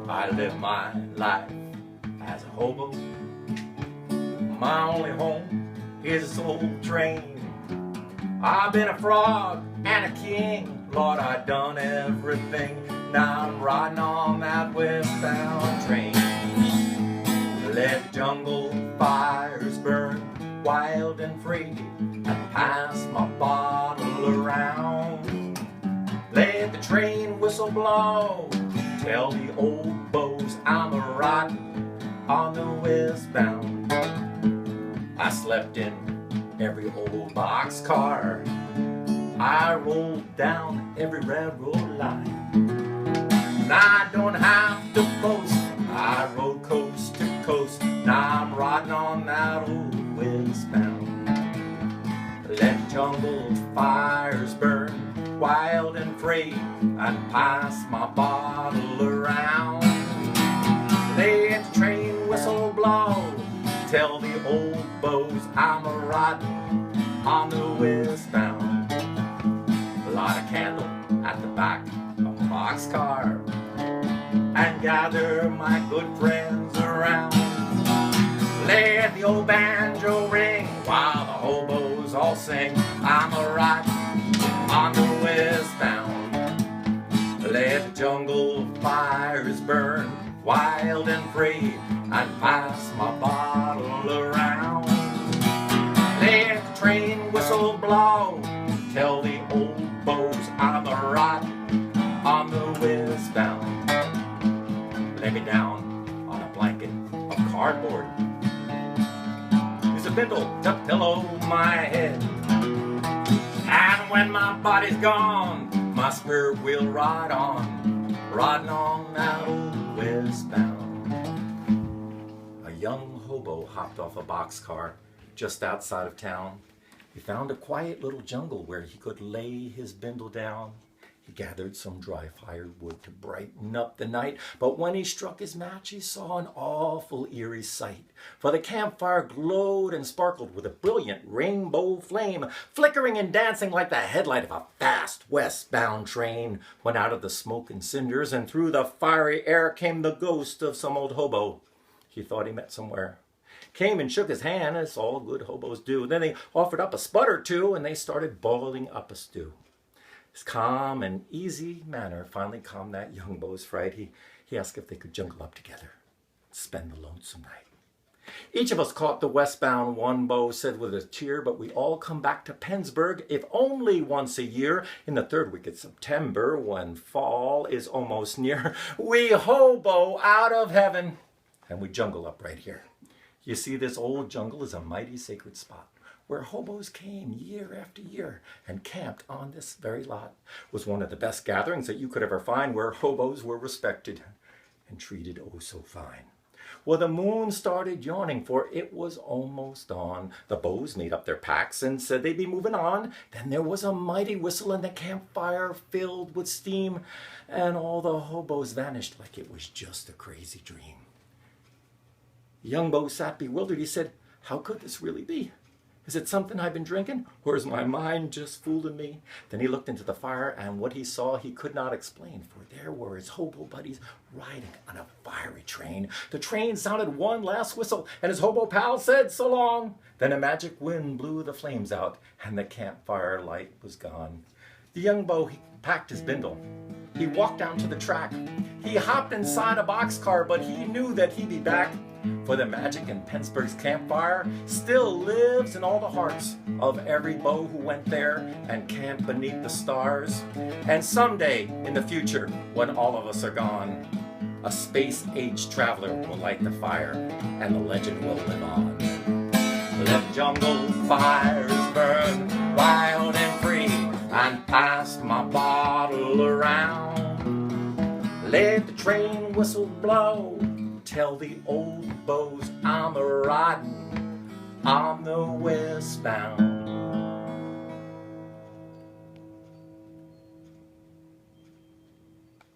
I live my life as a hobo. My only home is this old train. I've been a frog and a king. Lord, I've done everything. Now I'm riding on that westbound train. Let jungle fires burn wild and free, and pass my bottle around. Let the train whistle blow, tell the old beaux I'm a riding on the westbound. I slept in every old boxcar, I rolled down every railroad line. And I don't have to boast, I rode coast to coast. Now I'm riding on that old westbound. Let jungle fires burn wild and free, and pass my bottle around. Let the train whistle blow, tell the old beaux I'm a riding on the westbound. Light a candle at the back of a boxcar and gather my good friends around. Let the old banjo ring while the hobos all sing. I'm a riding on the westbound. Let the jungle fires burn wild and free, and pass my bottle around. Let the train whistle blow, tell the old beaux I'm a riding on the westbound. Lay me down on a blanket of cardboard, use a bindle to pillow my head. And when my body's gone, my spirit will ride on, riding on that old westbound. A young hobo hopped off a boxcar just outside of town. He found a quiet little jungle where he could lay his bindle down. He gathered some dry firewood to brighten up the night, but when he struck his match, he saw an awful eerie sight. For the campfire glowed and sparkled with a brilliant rainbow flame, flickering and dancing like the headlight of a fast westbound train. When out of the smoke and cinders and through the fiery air came the ghost of some old hobo he thought he met somewhere. Came and shook his hand, as all good hobos do. Then they offered up a spud or two, and they started boiling up a stew. His calm and easy manner finally calmed that young beau's fright. He asked if they could jungle up together, spend the lonesome night. Each of us caught the westbound, one beau said with a tear, but we all come back to Pennsburg, if only once a year, in the third week of September, when fall is almost near. We hobo out of heaven, and we jungle up right here. You see, this old jungle is a mighty sacred spot where hobos came year after year and camped on this very lot. It was one of the best gatherings that you could ever find, where hobos were respected and treated oh so fine. Well, the moon started yawning, for it was almost dawn. The beaux made up their packs and said they'd be moving on. Then there was a mighty whistle and the campfire filled with steam, and all the hobos vanished like it was just a crazy dream. The young beau sat bewildered. He said, "How could this really be? Is it something I've been drinking, or is my mind just fooling me?" Then he looked into the fire, and what he saw he could not explain, for there were his hobo buddies riding on a fiery train. The train sounded one last whistle, and his hobo pal said so long. Then a magic wind blew the flames out, and the campfire light was gone. The young beau, he packed his bindle. He walked down to the track. He hopped inside a boxcar, but he knew that he'd be back. For the magic in Pennsburg's campfire still lives in all the hearts of every beau who went there and camped beneath the stars. And someday in the future, when all of us are gone, a space-age traveler will light the fire and the legend will live on. Let jungle fires burn wild and free, and pass my bottle around. Let the train whistle blow, tell the old beaux I'm a riding on the westbound.